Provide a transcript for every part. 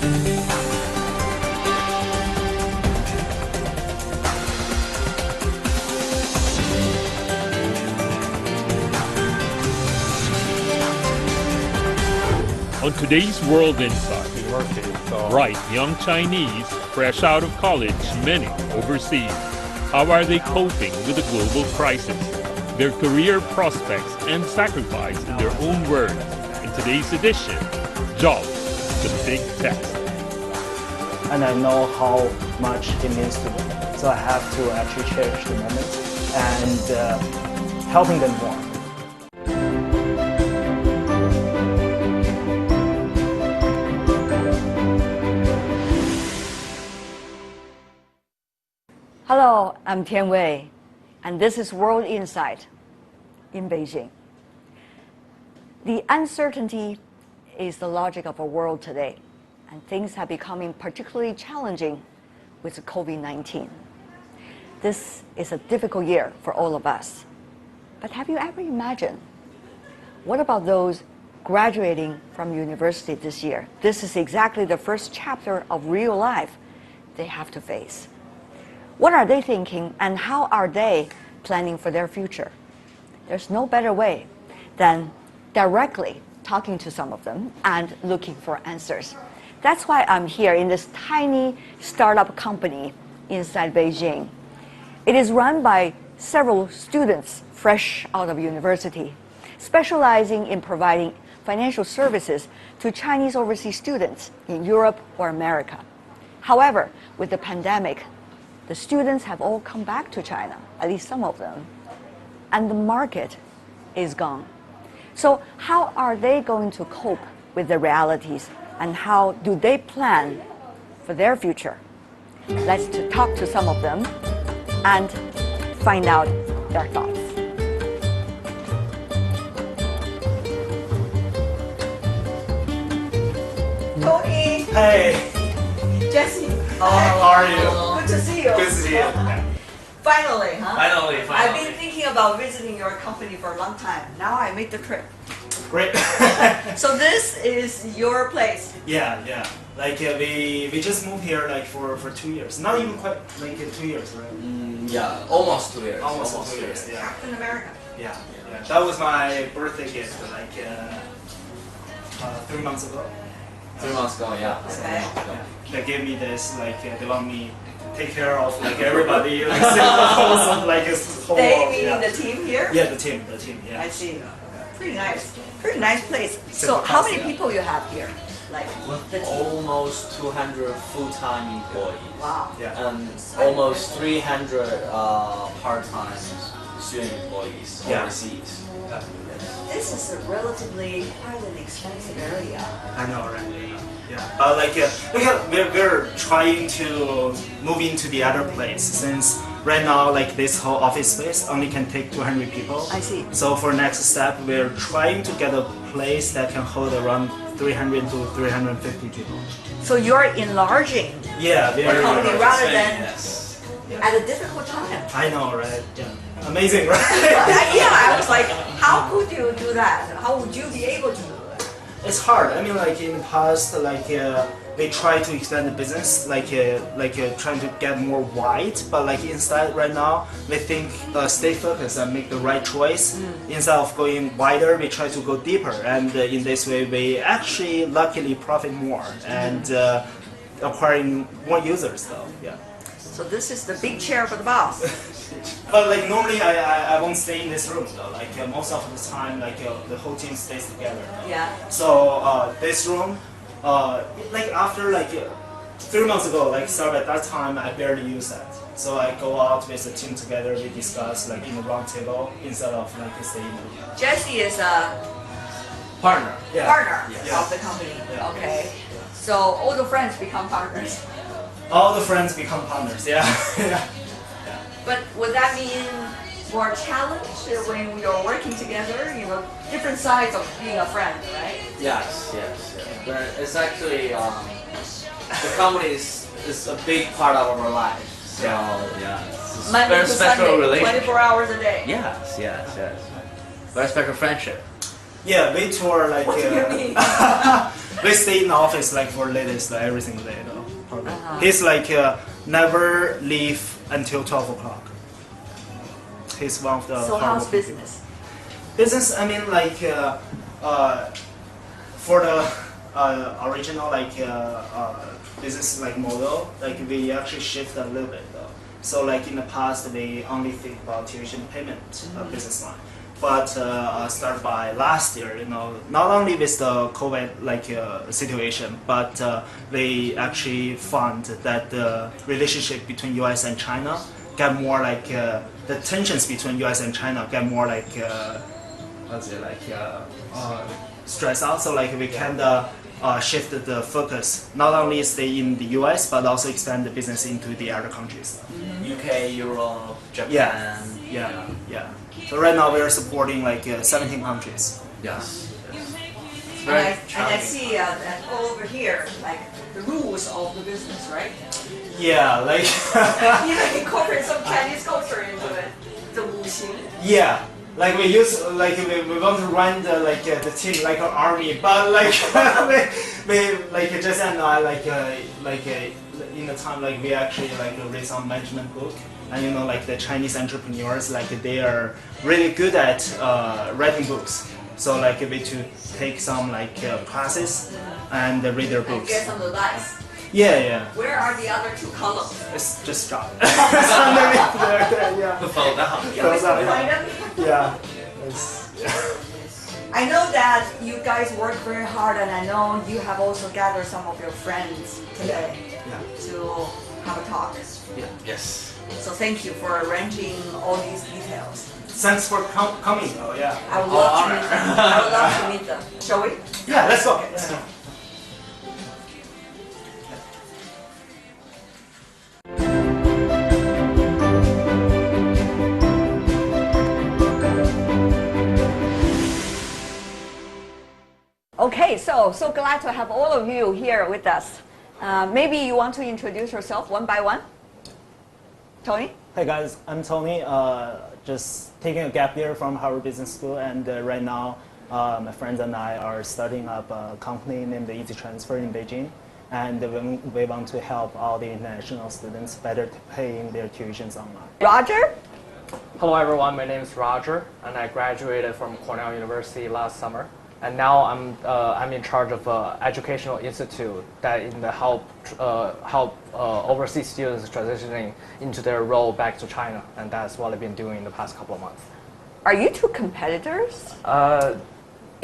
On today's World Insight, bright young Chinese, fresh out of college, many overseas. How are they coping with the global crisis? Their career prospects and sacrifice in their own words. In today's edition, Jobs, the Big Test. And I know how much it means to me. So I have to actually cherish the moment and helping them more. Hello, I'm Tian Wei, and this is World Insight in Beijing. The uncertainty is the logic of our world today, and things are becoming particularly challenging with COVID-19. This is a difficult year for all of us. But have you ever imagined, what about those graduating from university this year? This is exactly the first chapter of real life they have to face. What are they thinking, and how are they planning for their future? There's no better way than directly talking to some of them and looking for answers. That's why I'm here in this tiny startup company inside Beijing. It is run by several students fresh out of university, specializing in providing financial services to Chinese overseas students in Europe or America. However, with the pandemic, the students have all come back to China, at least some of them, and the market is gone. So how are they going to cope with the realities, and how do they plan for their future? Let's talk to some of them and find out their thoughts. Tony! Hey! Jesse! How are you? Good to see you. Good to see you. Finally, huh? Finally. I've been thinking about visiting your company for a long time. Now I made the trip. Great. So this is your place. Yeah. Like we just moved here like for 2 years. Not even quite like 2 years, right? Yeah, almost 2 years. Almost 2 years. Yeah. Captain America. Yeah. That was my birthday gift like 3 months ago. 3 months ago, yeah. Okay. They gave me this like they want me take care of like everybody like also like a whole They world, meaning yeah. the team here? Yeah, the team. Yeah. I see. Pretty nice place. So how many people you have here? Like the team? Almost 200 full-time employees. Wow. Yeah. And almost 300 part-time student employees Yeah. overseas. This is a relatively quite an expensive area. I know, right? Yeah. We're trying to move into the other place since right now like this whole office space only can take 200 people. I see. So for next step, we're trying to get a place that can hold around 300 to 350 people. So you're enlarging Yeah, the very company large. rather than Yes. at a difficult time. I know, right? Yeah. Amazing, right? Yeah, I was like, how could you do that? How would you be able to do it? It's hard. I mean, like in the past, like we try to expand the business, trying to get more wide. But like inside right now, we think stay focused and make the right choice. Instead of going wider, we try to go deeper. And in this way, we actually luckily profit more and acquiring more users, though. Yeah. So this is the big chair for the boss. But like normally, I won't stay in this room though. Like most of the time, like the whole team stays together. Yeah. So this room, like after like 3 months ago, like started at that time, I barely use that. So I go out with the team together. We discuss like in the round table instead of like staying in the room. Jesse is a Partner. Yeah. partner Yeah. of the company. Yeah. Okay. So all the friends become partners. All the friends become partners. Yeah. Yeah. But would that mean more challenge when you're working together? You know, different sides of being a friend, right? Yes. But it's actually the company is a big part of our life. So yeah, it's a Monday very to special Sunday, relationship. 24 hours a day. Yes. Very special friendship. Yeah, we tour like. What do you mean? we stay in the office like for latest every single day though. Probably. He's like never leave until 12 o'clock. He's one of the So how's hardworking business? business, I mean, like for the original like business like model, like we actually shift a little bit though. So like in the past, we only think about tuition payment business line, but started by last year, you know, not only with the COVID like situation, but we actually found that the relationship between U.S. and China get more like the tensions between U.S. and China get more like stressed out. So like we can shift the focus, not only stay in the U.S. but also expand the business into the other countries. UK, Europe, Japan. Yeah. So right now we are supporting like 17 countries. Yes. And I see that all over here, like the rules of the business, right? Yeah, like You incorporate some Chinese culture into it. The wuxing. yeah. Like we use like we want to run the like the team like an army, but like we like Jesse and I like in the time like we actually like read some management book, and you know like the Chinese entrepreneurs like they are really good at writing books. So like we to take some like classes and read their And books. get some advice. Yeah. Where are the other two columns? It's just drop. It's underneath there. Yeah. Fall down. Can we still find them? Yeah. I know that you guys work very hard, and I know you have also gathered some of your friends today to have a talk. Yes. So thank you for arranging all these details. Thanks for coming. Oh yeah. I would love to meet them. I would love to meet them. Shall we? Yeah. Let's go. Let's go. Okay, so glad to have all of you here with us. Maybe you want to introduce yourself one by one. Tony? Hey guys, I'm Tony. Just taking a gap year from Harvard Business School, and right now my friends and I are starting up a company named Easy Transfer in Beijing, and we want to help all the international students better paying their tuitions online. Roger? Hello everyone, my name is Roger, and I graduated from Cornell University last summer. And now I'm in charge of educational institute that in the help overseas students transitioning into their role back to China, and that's what I've been doing in the past couple of months. Are you two competitors?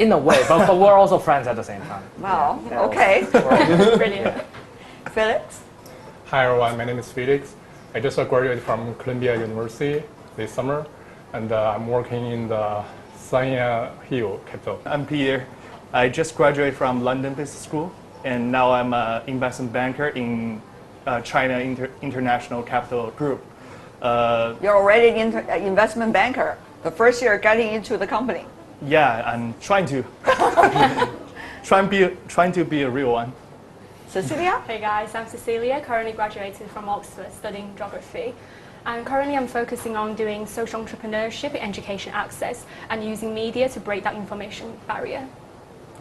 In a way, but we're also friends at the same time. Wow, Yeah, okay. Brilliant. Felix? Hi everyone, my name is Felix. I just graduated from Columbia University this summer, and I'm working in the Sanya Hill capital. I'm Peter. I just graduated from London Business School, and now I'm an investment banker in China International Capital Group. You're already an investment banker. The first year getting into the company. Yeah, I'm trying to trying to be a real one. Cecilia? Hey guys, I'm Cecilia, currently graduated from Oxford studying geography. And currently I'm focusing on doing social entrepreneurship and education access and using media to break that information barrier.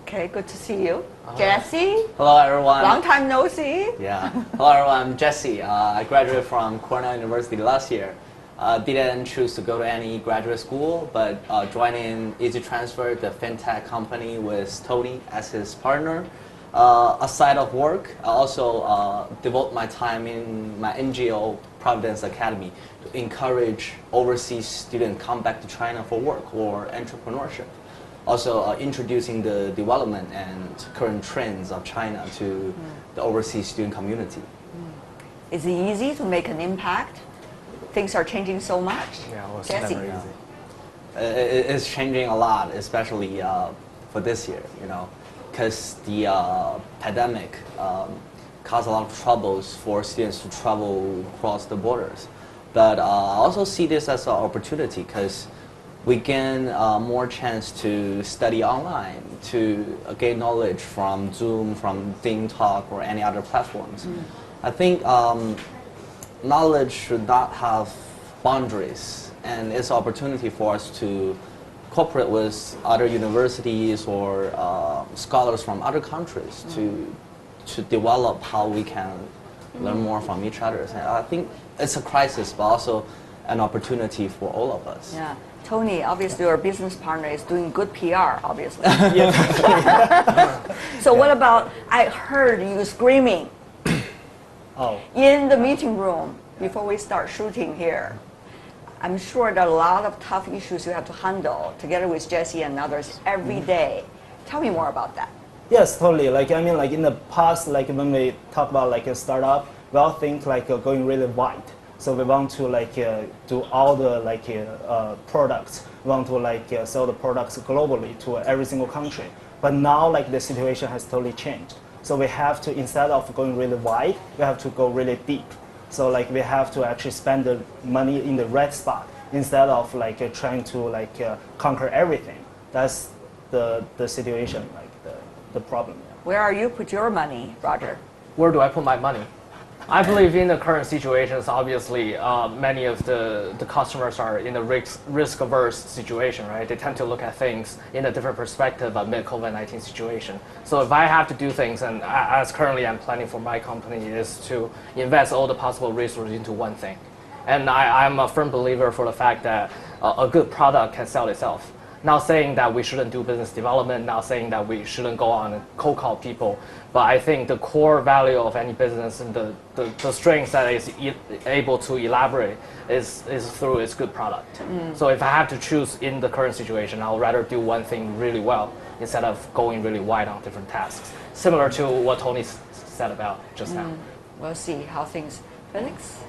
Okay, good to see you. Jesse? Hello everyone. Long time no see. Yeah. Hello everyone, I'm Jesse. I graduated from Cornell University last year. Didn't choose to go to any graduate school, but joining Easy Transfer, the fintech company with Tony as his partner. Aside of work, I also devote my time in my NGO, Providence Academy, to encourage overseas students come back to China for work or entrepreneurship. Also introducing the development and current trends of China to the overseas student community. Is it easy to make an impact? Things are changing so much. Yeah, well, it's Jesse? never easy. It's changing a lot, especially for this year, you know, because the pandemic caused a lot of troubles for students to travel across the borders. But I also see this as an opportunity because we gain more chance to study online, to gain knowledge from Zoom, from Ding Talk, or any other platforms. I think knowledge should not have boundaries, and it's an opportunity for us to cooperate with other universities or scholars from other countries to develop how we can learn more from each other. And I think it's a crisis, but also an opportunity for all of us. Yeah. Tony, obviously your business partner is doing good PR, obviously. So what about, I heard you screaming in the meeting room before we start shooting here. I'm sure there are a lot of tough issues you have to handle together with Jesse and others every day. Tell me more about that. Yes, totally. Like I mean, like in the past, like when we talk about like a startup, we all think like going really wide. So we want to like do all the like products. We want to like sell the products globally to every single country. But now like the situation has totally changed. So we have to, instead of going really wide, we have to go really deep. So like we have to actually spend the money in the right spot instead of like trying to like conquer everything. That's the situation, like the problem. Where are you put your money, Roger? Where do I put my money? I believe in the current situations, obviously, many of the customers are in a risk-averse situation, right? They tend to look at things in a different perspective amid COVID-19 situation. So if I have to do things, and as currently I'm planning for my company, is to invest all the possible resources into one thing. And I'm a firm believer for the fact that a good product can sell itself. Not saying that we shouldn't do business development, not saying that we shouldn't go on and cold call people, but I think the core value of any business and the strengths that is able to elaborate is through its good product. So if I have to choose in the current situation, I'll rather do one thing really well instead of going really wide on different tasks. Similar to what Tony said about just now. We'll see how things. Felix?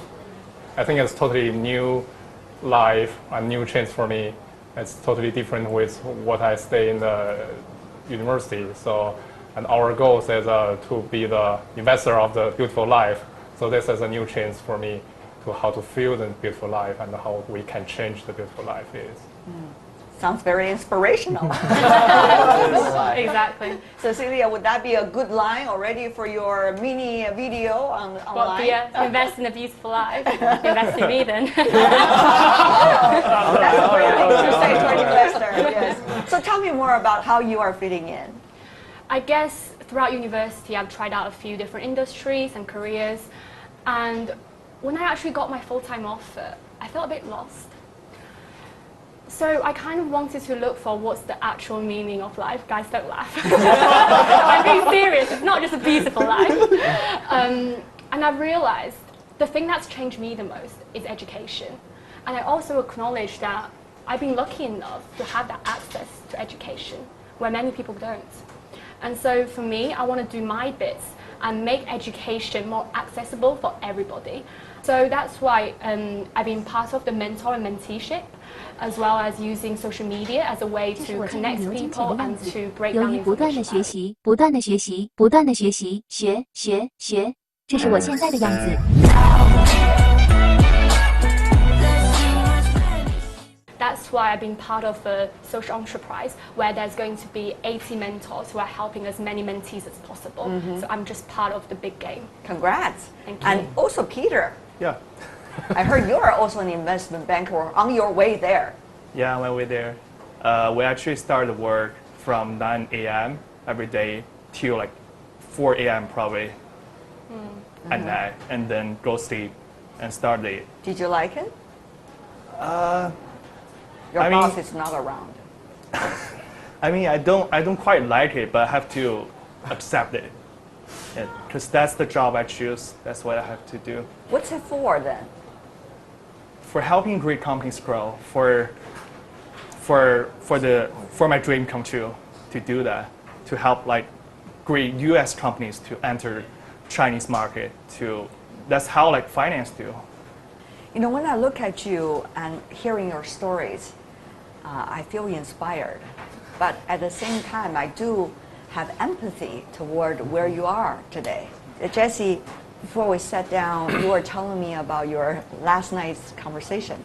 I think it's totally new life, a new chance for me. It's totally different with what I stay in the university. So, and our goal is to be the investor of the beautiful life. So this is a new chance for me to how to feel the beautiful life and how we can change the beautiful life is. Sounds very inspirational. Exactly. Cecilia, would that be a good line already for your mini video online? Well, yeah, invest in a beautiful life. Invest in me then. That's a great thing to say to an investor. Yes. So tell me more about how you are fitting in. I guess throughout university, I've tried out a few different industries and careers. And when I actually got my full-time offer, I felt a bit lost. So I kind of wanted to look for what's the actual meaning of life. Guys, don't laugh. I'm being serious. It's not just a beautiful life. And I've realized the thing that's changed me the most is education. And I also acknowledge that I've been lucky enough to have that access to education, where many people don't. And so for me, I want to do my bits and make education more accessible for everybody. So that's why I've been part of the mentor and menteeship, as well as using social media as a way to connect people and to break down 由于不断的学习，不断的学习，不断的学习，学，这是我现在的样子。That's why I've been part of a social enterprise where there's going to be 80 mentors who are helping as many mentees as possible. So I'm just part of the big game. Congrats. Thank you. And also Peter. Yeah. I heard you're also an investment banker on your way there. Yeah, on my way there. We actually started work from 9 a.m. every day till like 4 a.m. probably at night, and then go sleep and start it. Did you like it? Your boss is not around. I mean, I don't quite like it, but I have to accept it. Because that's the job I choose. That's what I have to do. What's it for then? For helping great companies grow, for my dream come true, to do that, to help like great U.S. companies to enter Chinese market. That's how like finance do. You know, when I look at you and hearing your stories, I feel inspired. But at the same time, I do have empathy toward where you are today. Jesse, before we sat down, you were telling me about your last night's conversation.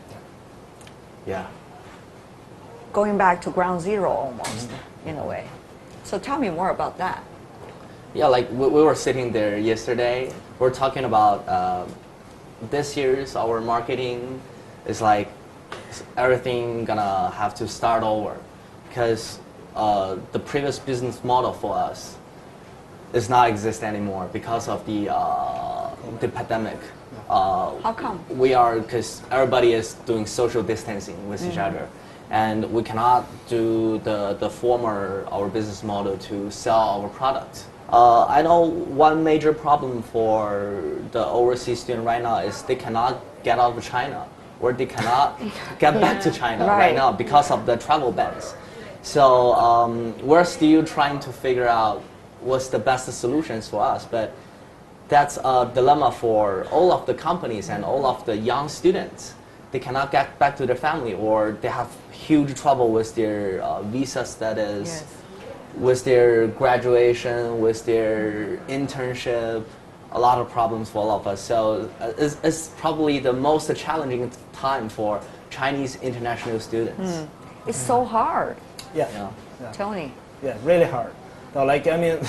Yeah. Going back to ground zero almost, in a way. So tell me more about that. Yeah, like we were sitting there yesterday. We're talking about this year's our marketing is like everything gonna have to start over. because the previous business model for us does not exist anymore because of the pandemic. How come? Because everybody is doing social distancing with each other, and we cannot do the former our business model to sell our product. I know one major problem for the overseas student right now is they cannot get out of China, or they cannot get back to China right now because of the travel bans. So we're still trying to figure out what's the best solutions for us, but that's a dilemma for all of the companies and all of the young students. They cannot get back to their family, or they have huge trouble with their visa status, with their graduation, with their internship. A lot of problems for all of us. So it's probably the most challenging time for Chinese international students. It's so hard. Yeah. Tony. Yeah, really hard. So like I mean,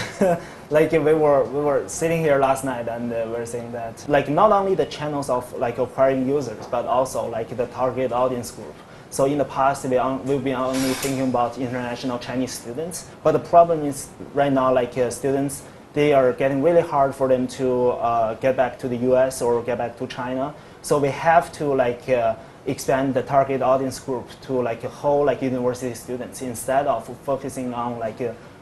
like we were sitting here last night and we were saying that like not only the channels of like acquiring users, but also like the target audience group. So in the past, we've been only thinking about international Chinese students, but the problem is right now like students, they are getting really hard for them to get back to the US or get back to China. So we have to like expand the target audience group to like a whole like university students instead of focusing on like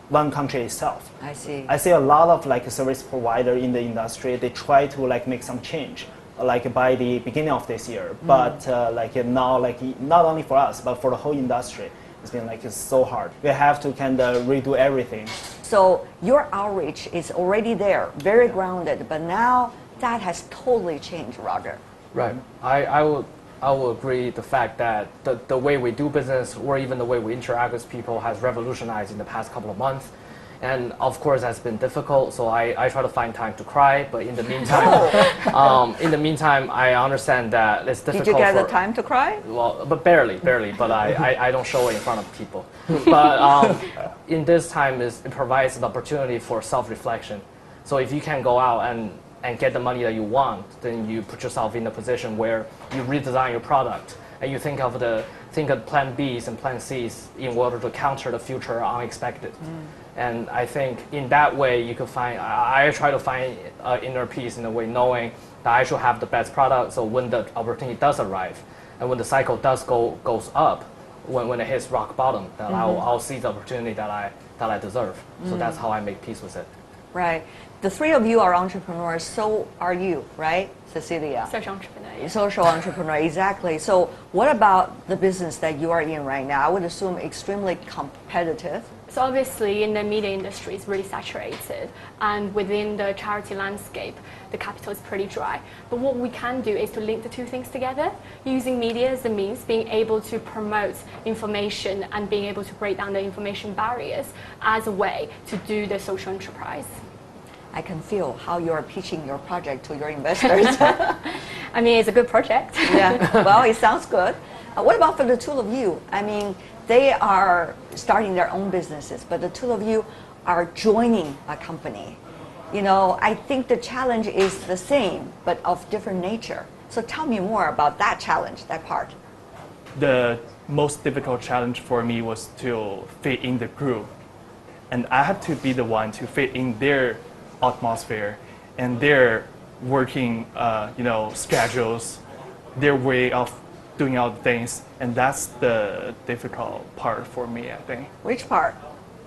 one country itself. I see. I see a lot of like service provider in the industry. They try to like make some change, like by the beginning of this year. But like now, like not only for us, but for the whole industry, it's been like it's so hard. We have to kind of redo everything. So your outreach is already there, very grounded, but now that has totally changed, Roger. Right. I will agree the fact that the way we do business, or even the way we interact with people, has revolutionized in the past couple of months. And of course, that's been difficult. So I try to find time to cry. But in the meantime, I understand that it's difficult. Did you get the time to cry? Well, but barely. But I don't show it in front of people. But in this time, it provides an opportunity for self-reflection. So if you can go out and get the money that you want, then you put yourself in a position where you redesign your product and you think of plan Bs and plan Cs in order to counter the future unexpected. And I think in that way you could find, I try to find inner peace in a way, knowing that I should have the best product. So when the opportunity does arrive, and when the cycle goes up, when it hits rock bottom, then I'll see the opportunity that I deserve. So that's how I make peace with it. Right. The three of you are entrepreneurs, so are you, right, Cecilia? Social entrepreneur. Yeah. Social entrepreneur, exactly. So what about the business that you are in right now? I would assume extremely competitive. So obviously in the media industry it's really saturated, and within the charity landscape the capital is pretty dry. But what we can do is to link the two things together, using media as a means, being able to promote information and being able to break down the information barriers as a way to do the social enterprise. I can feel how you're pitching your project to your investors. I mean, it's a good project. Yeah, well, it sounds good. What about for the two of you? I mean, they are starting their own businesses, but the two of you are joining a company. You know, I think the challenge is the same, but of different nature. So tell me more about that challenge, that part. The most difficult challenge for me was to fit in the group. And I had to be the one to fit in their atmosphere and their working schedules, their way of doing out things, and that's the difficult part for me, I think. Which part?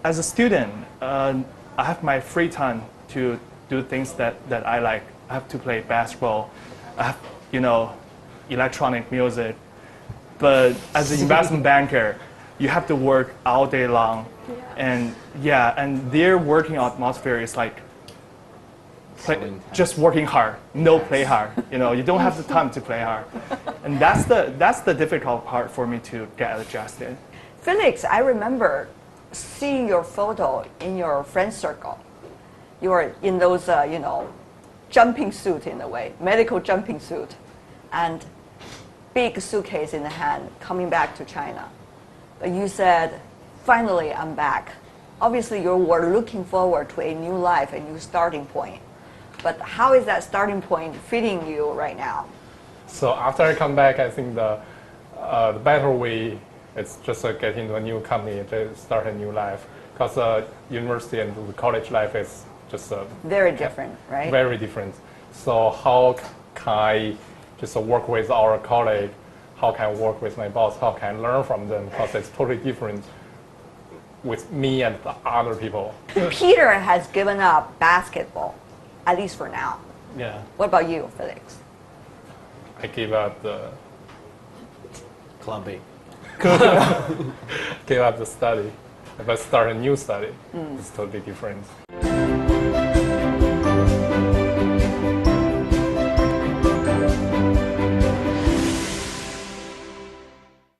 As a student, I have my free time to do things that I like. I have to play basketball, I have, electronic music. But as an investment banker, you have to work all day long. And their working atmosphere is like just working hard, no play hard. You don't have the time to play hard, and that's the difficult part for me to get adjusted. Felix, I remember seeing your photo in your friend circle. You were in those, jumping suit in a way, medical jumping suit, and big suitcase in the hand, coming back to China. But you said, finally, I'm back. Obviously, you were looking forward to a new life, a new starting point. But how is that starting point fitting you right now? So after I come back, I think the better we It's just get into a new company, just start a new life. Because university and the college life is just Very different, right? very different. So how can I just work with our colleague? How can I work with my boss? How can I learn from them? Because it's totally different with me and the other people. Peter has given up basketball, at least for now. Yeah. What about you, Felix? I gave up the Clubbing. gave up the study. If I start a new study, it's totally different.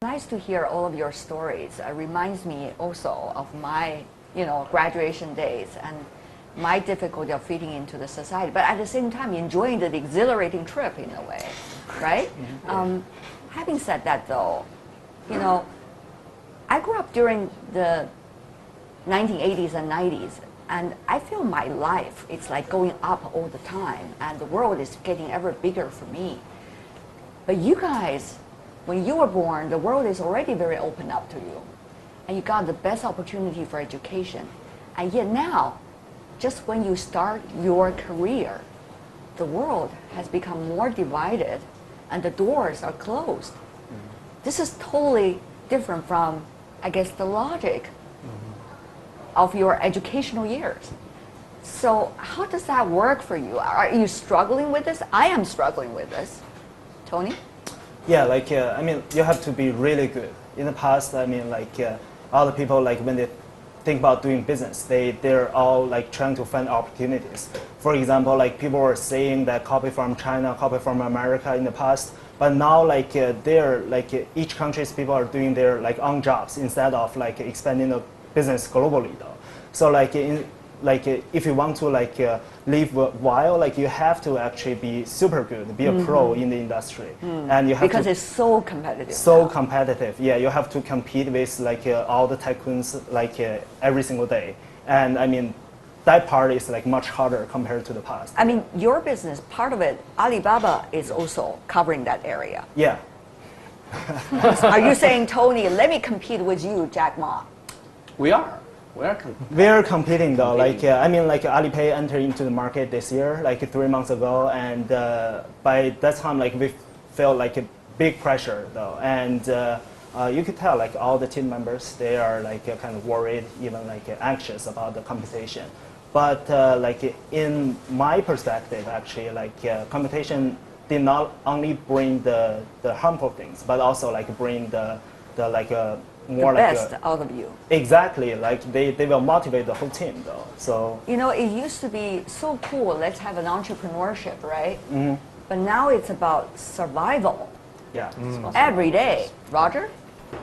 Nice to hear all of your stories. It reminds me also of my, graduation days and my difficulty of fitting into the society, but at the same time enjoying the exhilarating trip in a way, right? Having said that, though, I grew up during the 1980s and 90s, and I feel my life it's like going up all the time, and the world is getting ever bigger for me. But you guys, when you were born, the world is already very open up to you, and you got the best opportunity for education. And yet now, just when you start your career, the world has become more divided, and the doors are closed. This is totally different from, I guess, the logic of your educational years. So how does that work for you? Are you struggling with this? I am struggling with this. Tony? Yeah, you have to be really good. In the past, other people, when they think about doing business, they're all trying to find opportunities. For example, people were saying that copy from China, copy from America in the past, but now each country's people are doing their own jobs instead of expanding the business globally though. So if you want to live well, you have to actually be super good, be a pro in the industry, and you have because to, it's so competitive. so competitive. Yeah, you have to compete with all the tycoons every single day, and that part is much harder compared to the past. Your business, part of it, Alibaba is also covering that area. Yeah. Are you saying, Tony, let me compete with you, Jack Ma? We are. We're competing though. Alipay entered into the market this year, 3 months ago, and by that time, we felt a big pressure though, and you could tell all the team members they are kind of worried, even anxious about the competition. But in my perspective, actually, competition did not only bring the harmful things, but also bring the more the best out of you. Exactly, they will motivate the whole team though. So it used to be so cool. Let's have an entrepreneurship, right? But now it's about survival. Yeah. Every day. Roger?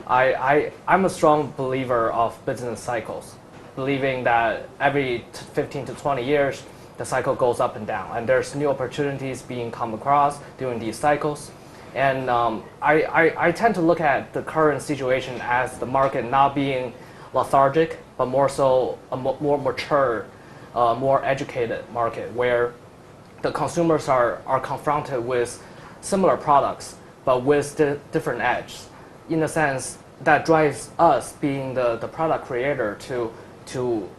I'm a strong believer of business cycles, believing that every 15 to 20 years, the cycle goes up and down, and there's new opportunities being come across during these cycles. And I tend to look at the current situation as the market not being lethargic, but more so a more mature, more educated market where the consumers are confronted with similar products, but with the different edge. In a sense, that drives us, being the product creator, to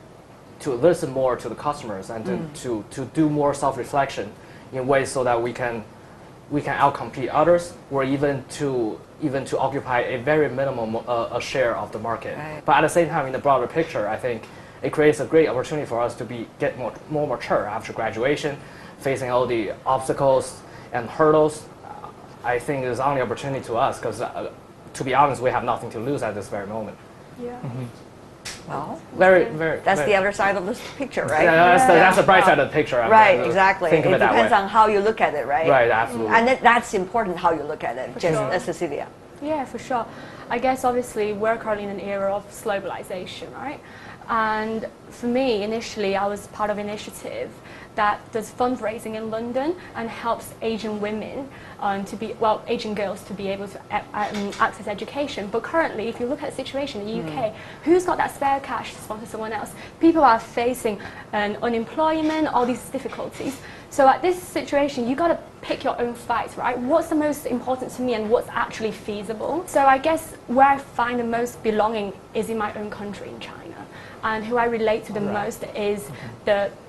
listen more to the customers and to do more self-reflection in ways so that we can outcompete others, or even to occupy a very minimum a share of the market. Right. But at the same time, in the broader picture, I think it creates a great opportunity for us to get more mature after graduation, facing all the obstacles and hurdles. I think is only opportunity to us because, to be honest, we have nothing to lose at this very moment. Yeah. Well, Very. that's the other side of this picture, right? Yeah, that's the bright side of the picture. Right, exactly. Think of it it that depends way. on how you look at it, right? Right, absolutely. And that's important how you look at it, just sure. Cecilia. Yeah, for sure. I guess obviously we're currently in an era of globalization, right? And for me, initially, I was part of an initiative that does fundraising in London and helps Asian women Asian girls to be able to access education. But currently, if you look at the situation in the UK, who's got that spare cash to sponsor someone else? People are facing unemployment, all these difficulties. So at this situation, you got to pick your own fight, right? What's the most important to me and what's actually feasible? So I guess where I find the most belonging is in my own country, in China. And who I relate to the most is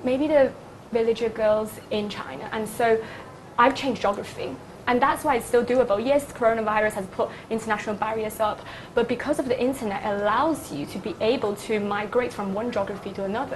maybe the villager girls in China. And so I've changed geography. And that's why it's still doable. Yes, coronavirus has put international barriers up, but because of the internet, it allows you to be able to migrate from one geography to another.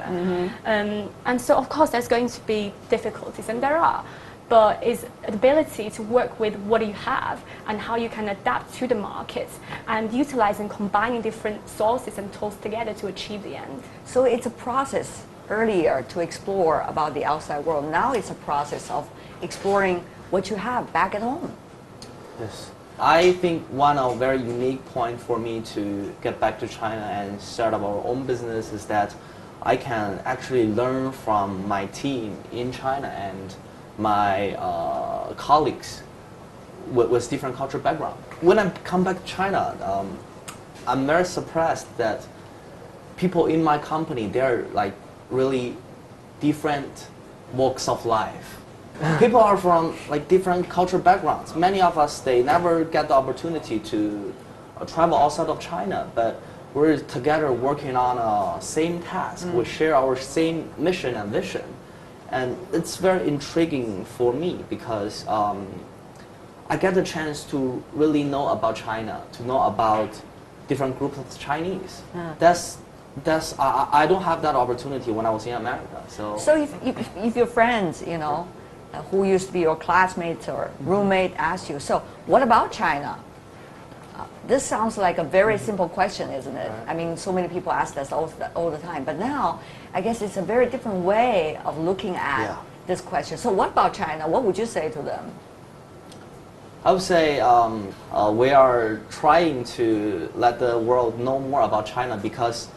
And so, of course, there's going to be difficulties, and there are, but it's the ability to work with what you have and how you can adapt to the markets and utilize and combining different sources and tools together to achieve the end. So it's a process earlier to explore about the outside world. Now it's a process of exploring what you have back at home. Yes. I think one of very unique point for me to get back to China and start up our own business is that I can actually learn from my team in China and my colleagues with different cultural background. When I come back to China, I'm very surprised that people in my company, they're like really different walks of life. People are from like different cultural backgrounds. Many of us, they never get the opportunity to travel outside of China, but we're together working on a same task. We share our same mission and vision. And it's very intriguing for me because I get the chance to really know about China, to know about different groups of Chinese. I don't have that opportunity when I was in America. So if your friends, who used to be your classmates or roommate ask you, so what about China? This sounds like a very simple question, isn't it? I mean, so many people ask us all the time, but now I guess it's a very different way of looking at this question. So what about China? What would you say to them? I would say we are trying to let the world know more about China because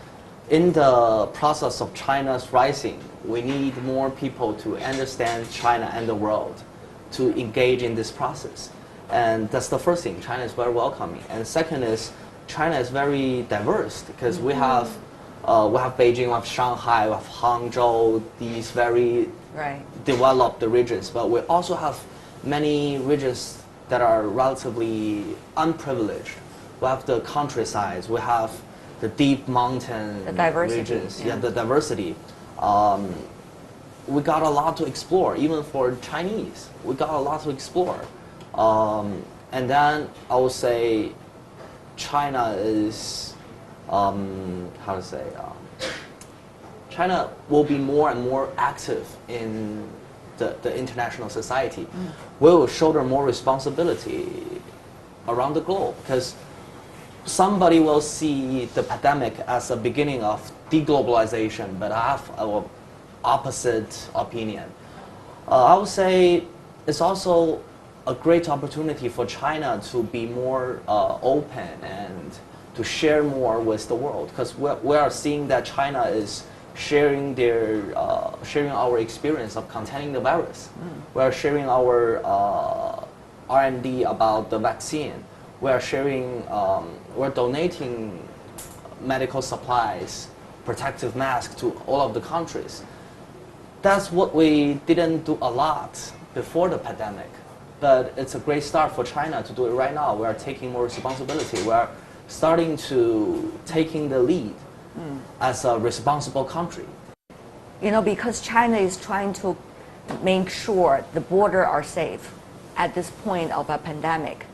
in the process of China's rising, we need more people to understand China and the world to engage in this process. And that's the first thing. China is very welcoming. And second is China is very diverse because we have Beijing, we have Shanghai, we have Hangzhou, these very developed regions. But we also have many regions that are relatively unprivileged. We have the countrysides, we have the deep mountain regions, the diversity. We got a lot to explore, even for Chinese. We got a lot to explore. And then I would say China is, China will be more and more active in the international society. We will shoulder more responsibility around the globe because somebody will see the pandemic as a beginning of deglobalization, but I have an opposite opinion. I would say it's also a great opportunity for China to be more open and to share more with the world because we are seeing that China is sharing our experience of containing the virus. We are sharing our R&D about the vaccine. We are sharing, we're donating medical supplies, protective masks to all of the countries. That's what we didn't do a lot before the pandemic, but it's a great start for China to do it right now. We are taking more responsibility. We are starting to taking the lead as a responsible country. Because China is trying to make sure the borders are safe at this point of a pandemic.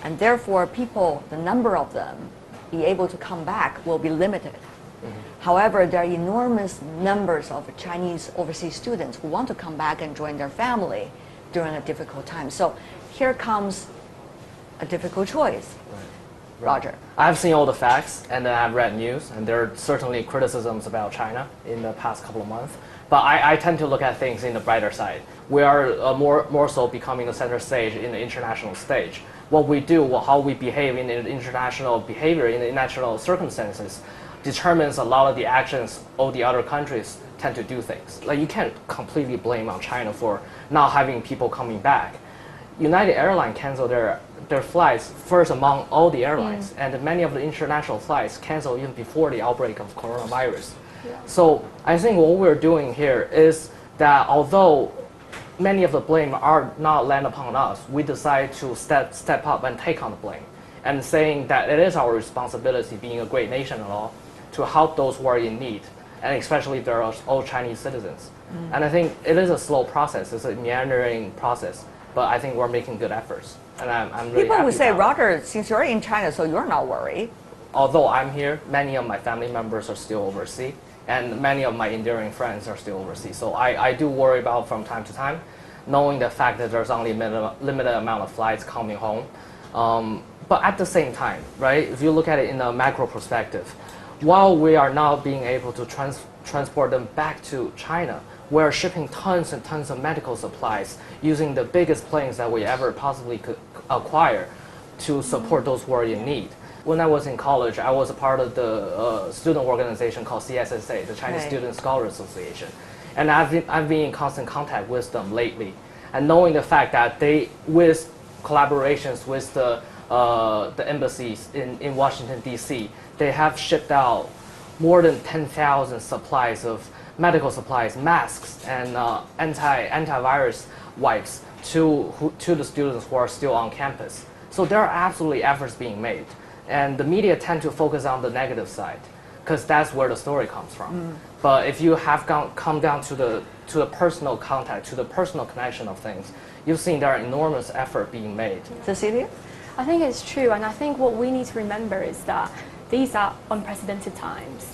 And therefore, people, the number of them, be able to come back will be limited. However, there are enormous numbers of Chinese overseas students who want to come back and join their family during a difficult time. So here comes a difficult choice. Roger. I've seen all the facts and I've read news, and there are certainly criticisms about China in the past couple of months. But I tend to look at things in the brighter side. We are more so becoming the center stage in the international stage. What we do, how we behave in the international behavior, in the international circumstances, determines a lot of the actions of the other countries tend to do things. Like you can't completely blame on China for not having people coming back. United Airlines canceled their flights first among all the airlines, and many of the international flights canceled even before the outbreak of coronavirus. Yeah. So I think what we're doing here is that although many of the blame are not land upon us, we decide to step up and take on the blame, and saying that it is our responsibility, being a great nation and all, to help those who are in need, and especially if they're all Chinese citizens. And I think it is a slow process, it's a meandering process, but I think we're making good efforts, and I'm really People happy would say, about it. Roger, since you're in China, so you're not worried. Although I'm here, many of my family members are still overseas, and many of my enduring friends are still overseas. So I do worry about from time to time, knowing the fact that there's only limited amount of flights coming home. But at the same time, right, if you look at it in a macro perspective, while we are now being able to transport them back to China, we're shipping tons and tons of medical supplies using the biggest planes that we ever possibly could acquire to support those who are in need. When I was in college, I was a part of the student organization called CSSA, the Chinese Right. Student Scholar Association. And I've been in constant contact with them lately. And knowing the fact that they, with collaborations with the embassies in Washington, D.C., they have shipped out more than 10,000 supplies of medical supplies, masks, and antivirus wipes to the students who are still on campus. So there are absolutely efforts being made. And the media tend to focus on the negative side, because that's where the story comes from. But if you have come down to the personal contact, to the personal connection of things, you've seen there are enormous effort being made. Cecilia? I think it's true, and I think what we need to remember is that these are unprecedented times.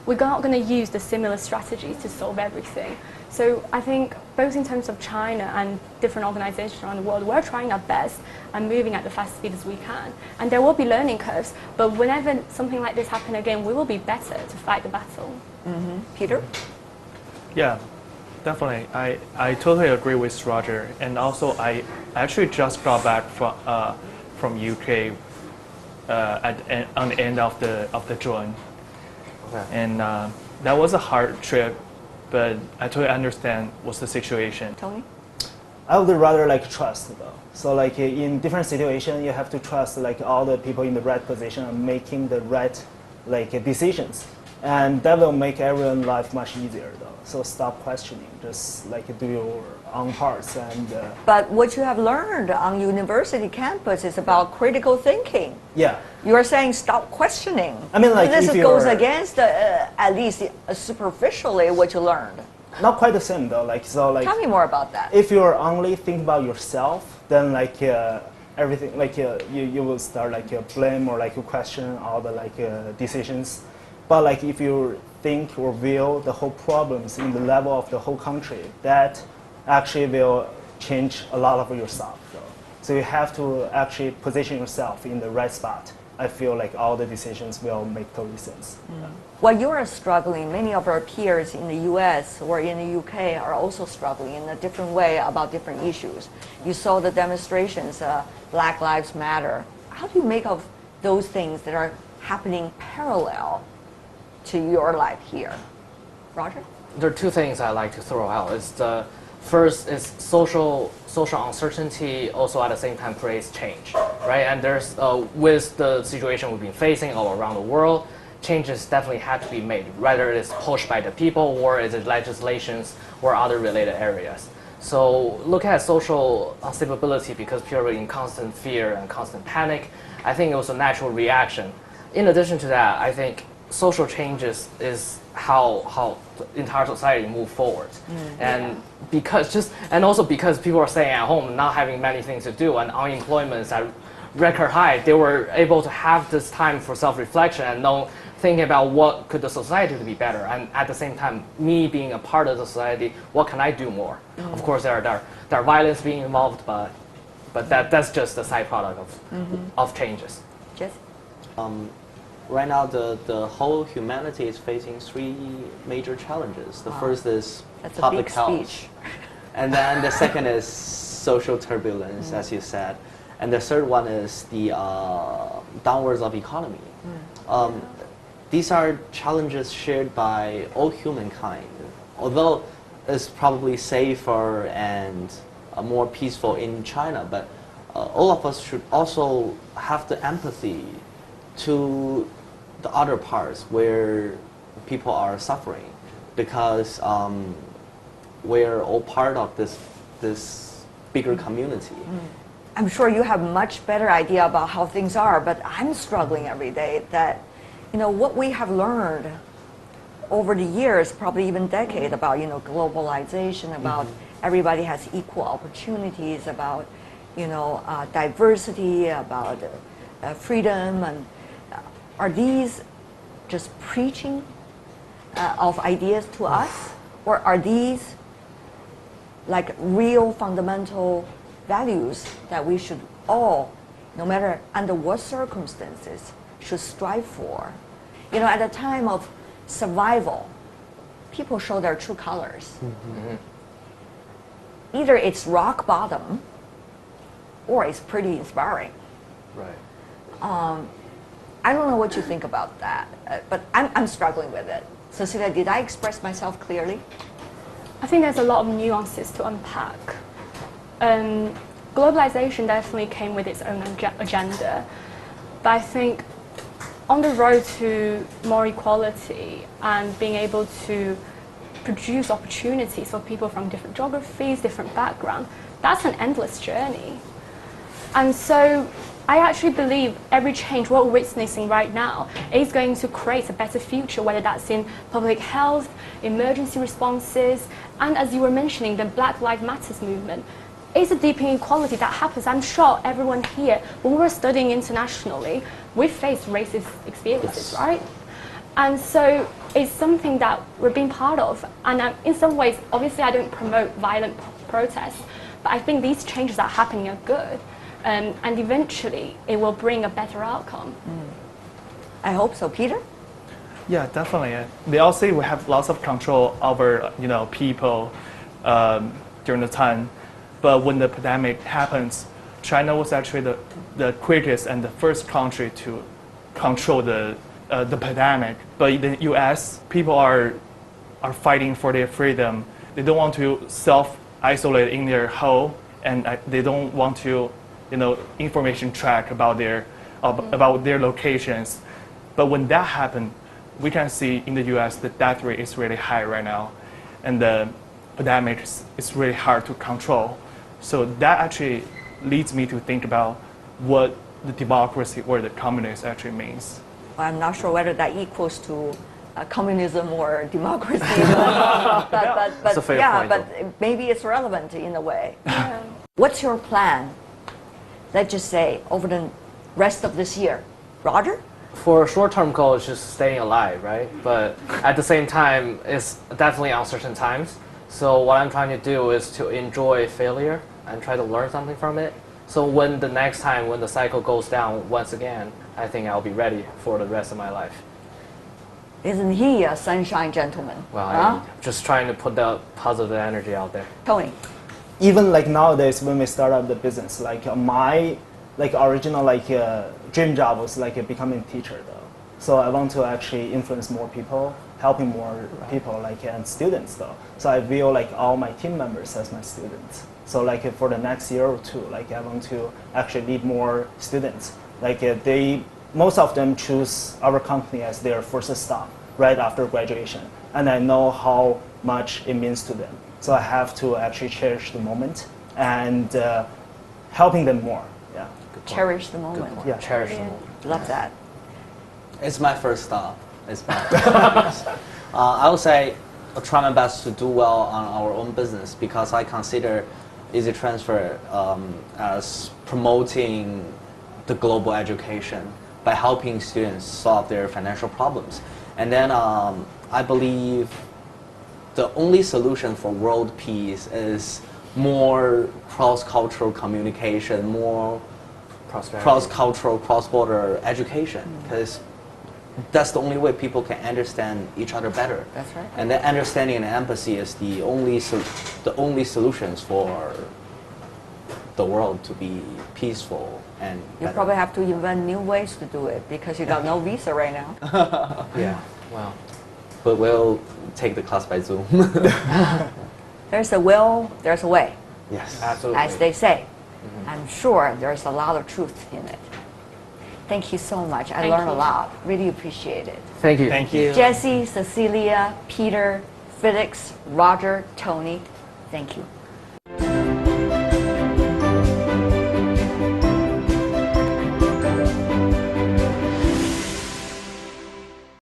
We're not going to use the similar strategies to solve everything. So I think both in terms of China and different organizations around the world, we're trying our best and moving at the fast speed as we can. And there will be learning curves, but whenever something like this happens again, we will be better to fight the battle. Peter? Yeah, definitely. I totally agree with Roger. And also, I actually just got back from UK on the end of the June. Okay. And that was a hard trip, but I totally understand what's the situation. Tony? I would rather like trust though. So like in different situations, you have to trust like all the people in the right position and making the right like decisions, and that will make everyone's life much easier though. So stop questioning, just like do your own parts and But what you have learned on university campus is about critical thinking. yeah. You are saying stop questioning. I mean, like, this if goes you're- against at least superficially what you learned. Not quite the same though. Like so like Tell me more about that. if you're only think about yourself, then like everything like you will start like blame or like question all the like decisions. But like if you think or view the whole problems in the level of the whole country, that actually will change a lot of your stuff. So you have to actually position yourself in the right spot. I feel like all the decisions will make total sense. While you are struggling, many of our peers in the US or in the UK are also struggling in a different way about different issues. You saw the demonstrations, Black Lives Matter. How do you make of those things that are happening parallel to your life here? Roger? There are two things I like to throw out. It's the first is social uncertainty also at the same time creates change, right? And there's with the situation we've been facing all around the world, changes definitely had to be made, whether it is pushed by the people or is it legislations or other related areas. So look at social unstability because people are in constant fear and constant panic. I think it was a natural reaction. In addition to that, I think social changes is how the entire society move forward, and also because people are staying at home, not having many things to do, and unemployment is at record high, they were able to have this time for self-reflection and thinking about what could the society do to be better, and at the same time, me being a part of the society, what can I do more? Of course, there are violence being involved, but that's just a side product of changes. Jesse? Right now, the whole humanity is facing three major challenges. The first is That's a public big health, speech. and then the second is social turbulence, as you said, and the third one is the downwards of economy. these are challenges shared by all humankind. Although it's probably safer and more peaceful in China, but all of us should also have the empathy to the other parts where people are suffering, because we're all part of this bigger community. I'm sure you have much better idea about how things are, but I'm struggling every day that, what we have learned over the years, probably even decades, about, globalization, about everybody has equal opportunities, about, diversity, about freedom, and are these just preaching of ideas to us, or are these like real fundamental values that we should all, no matter under what circumstances, should strive for? At a time of survival, people show their true colors. Either it's rock bottom, or it's pretty inspiring. Right. I don't know what you think about that, but I'm struggling with it. Cecilia, did I express myself clearly? I think there's a lot of nuances to unpack. Globalization definitely came with its own agenda, but I think on the road to more equality and being able to produce opportunities for people from different geographies, different backgrounds, that's an endless journey. And so I actually believe every change what we're witnessing right now is going to create a better future, whether that's in public health, emergency responses, and as you were mentioning, the Black Lives Matter movement. It's a deep inequality that happens. I'm sure everyone here, when we were studying internationally, we faced racist experiences, right? And so it's something that we're being part of. And in some ways, obviously I don't promote violent protests, but I think these changes that are happening are good. And eventually it will bring a better outcome. I hope so. Peter? Yeah, definitely. They all say we have lots of control over, people during the time. But when the pandemic happens, China was actually the quickest and the first country to control the pandemic. But in the U.S., people are fighting for their freedom. They don't want to self-isolate in their home, and they don't want to, information track about their locations. But when that happened, we can see in the U.S. the death rate is really high right now, and the pandemic is really hard to control. So that actually leads me to think about what the democracy or the communist actually means. Well, I'm not sure whether that equals to communism or democracy, but point, but maybe it's relevant in a way. What's your plan? Let's just say over the rest of this year. Roger? For a short-term goal, it's just staying alive, right? But at the same time, it's definitely uncertain times. So what I'm trying to do is to enjoy failure and try to learn something from it. So when the next time, when the cycle goes down once again, I think I'll be ready for the rest of my life. Isn't he a sunshine gentleman? Well, I'm just trying to put the positive energy out there. Tony? Even like nowadays when we start up the business, like my original dream job was becoming a teacher though. So I want to actually influence more people, helping more people and students though. So I view all my team members as my students. So for the next year or two, I want to actually lead more students. Most of them choose our company as their first stop right after graduation, and I know how much it means to them. So I have to actually cherish the moment and helping them more. Yeah. Cherish the moment. Yeah. Cherish the moment. Love that. It's my first stop. It's my first stop. I would say I'll try my best to do well on our own business, because I consider Easy Transfer as promoting the global education by helping students solve their financial problems. And then I believe the only solution for world peace is more cross-cultural communication, more cross-cultural, cross-border education, because that's the only way people can understand each other better. That's right. And then understanding and empathy is the only solutions for the world to be peaceful and You better. probably have to invent new ways to do it because you got no visa right now. Yeah, well, but we'll take the class by Zoom. There's a will, there's a way, Yes. Absolutely. as they say. I'm sure there's a lot of truth in it. Thank you so much. I Thank learned a you. lot. Really appreciate it. Thank you. Thank you. Jesse, Cecilia, Peter, Felix, Roger, Tony, thank you.